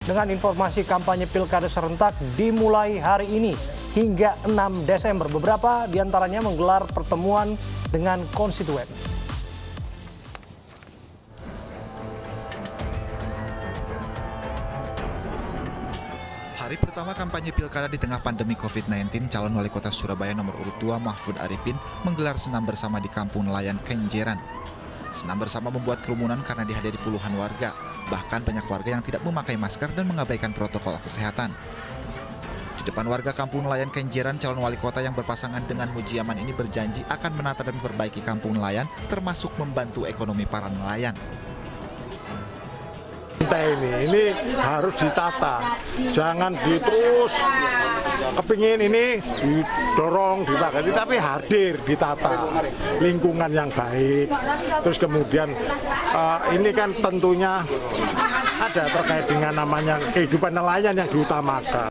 dengan informasi kampanye Pilkada serentak dimulai hari ini hingga 6 Desember. Beberapa diantaranya menggelar pertemuan dengan konstituen. Hari pertama kampanye Pilkada di tengah pandemi COVID-19, calon wali kota Surabaya nomor urut 2 Mahfud Arifin menggelar senam bersama di Kampung Nelayan Kenjeran. Senam bersama membuat kerumunan karena dihadiri puluhan warga. Bahkan banyak warga yang tidak memakai masker dan mengabaikan protokol kesehatan. Di depan warga Kampung Nelayan Kenjeran, calon wali kota yang berpasangan dengan Mujiaman ini berjanji akan menata dan memperbaiki kampung nelayan, termasuk membantu ekonomi para nelayan. Ini harus ditata, jangan terus kepingin ini didorong, dibagati, tapi hadir ditata, lingkungan yang baik. Terus kemudian ini kan tentunya ada terkait dengan namanya kehidupan nelayan yang diutamakan.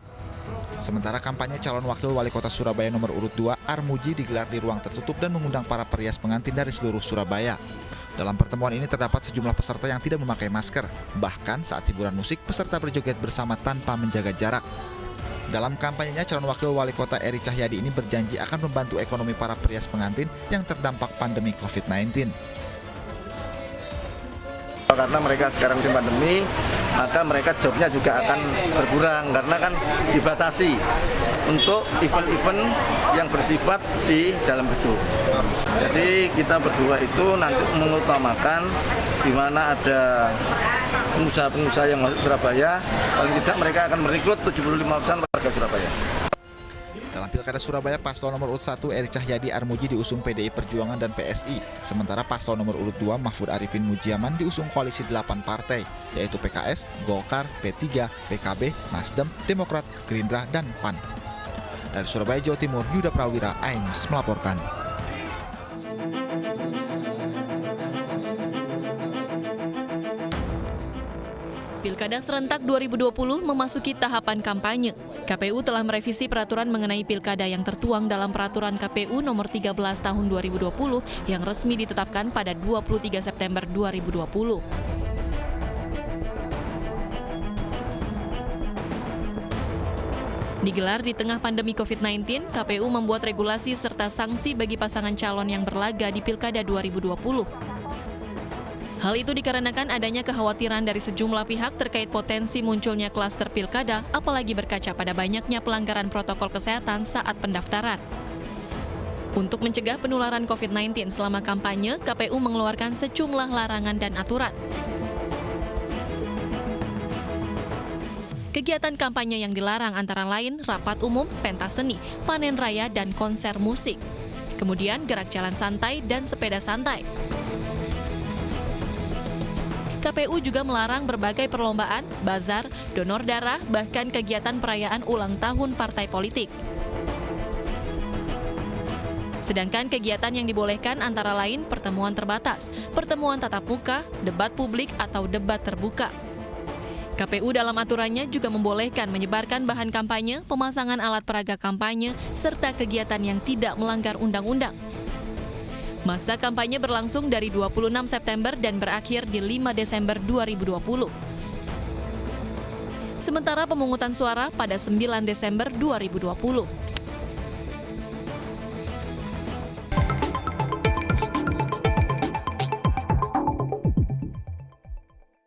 Sementara kampanye calon wakil wali kota Surabaya nomor urut 2 Armuji digelar di ruang tertutup dan mengundang para perias pengantin dari seluruh Surabaya. Dalam pertemuan ini terdapat sejumlah peserta yang tidak memakai masker. Bahkan saat hiburan musik, peserta berjoget bersama tanpa menjaga jarak. Dalam kampanyenya, calon wakil wali kota Eri Cahyadi ini berjanji akan membantu ekonomi para perias pengantin yang terdampak pandemi COVID-19. Karena mereka sekarang di pandemi, maka mereka jobnya juga akan berkurang karena kan dibatasi untuk event-event yang bersifat di dalam gedung. Jadi kita berdua itu nanti mengutamakan di mana ada pengusaha-pengusaha yang masuk Surabaya, paling tidak mereka akan merekrut 75% warga Surabaya. Dalam Pilkada Surabaya, paslon nomor urut 1 Eri Cahyadi Armuji diusung PDI Perjuangan dan PSI. Sementara paslon nomor urut 2 Mahfud Arifin Mujiaman diusung koalisi 8 partai, yaitu PKS, Golkar, P3, PKB, Nasdem, Demokrat, Gerindra, dan PAN. Dari Surabaya, Jawa Timur, Yuda Prawira, iNews melaporkan. Pilkada serentak 2020 memasuki tahapan kampanye. KPU telah merevisi peraturan mengenai pilkada yang tertuang dalam peraturan KPU nomor 13 tahun 2020 yang resmi ditetapkan pada 23 September 2020. Digelar di tengah pandemi COVID-19, KPU membuat regulasi serta sanksi bagi pasangan calon yang berlaga di Pilkada 2020. Hal itu dikarenakan adanya kekhawatiran dari sejumlah pihak terkait potensi munculnya klaster pilkada, apalagi berkaca pada banyaknya pelanggaran protokol kesehatan saat pendaftaran. Untuk mencegah penularan COVID-19 selama kampanye, KPU mengeluarkan sejumlah larangan dan aturan. Kegiatan kampanye yang dilarang antara lain rapat umum, pentas seni, panen raya, dan konser musik. Kemudian gerak jalan santai dan sepeda santai. KPU juga melarang berbagai perlombaan, bazar, donor darah, bahkan kegiatan perayaan ulang tahun partai politik. Sedangkan kegiatan yang dibolehkan antara lain pertemuan terbatas, pertemuan tatap muka, debat publik, atau debat terbuka. KPU dalam aturannya juga membolehkan menyebarkan bahan kampanye, pemasangan alat peraga kampanye, serta kegiatan yang tidak melanggar undang-undang. Masa kampanye berlangsung dari 26 September dan berakhir di 5 Desember 2020. Sementara pemungutan suara pada 9 Desember 2020.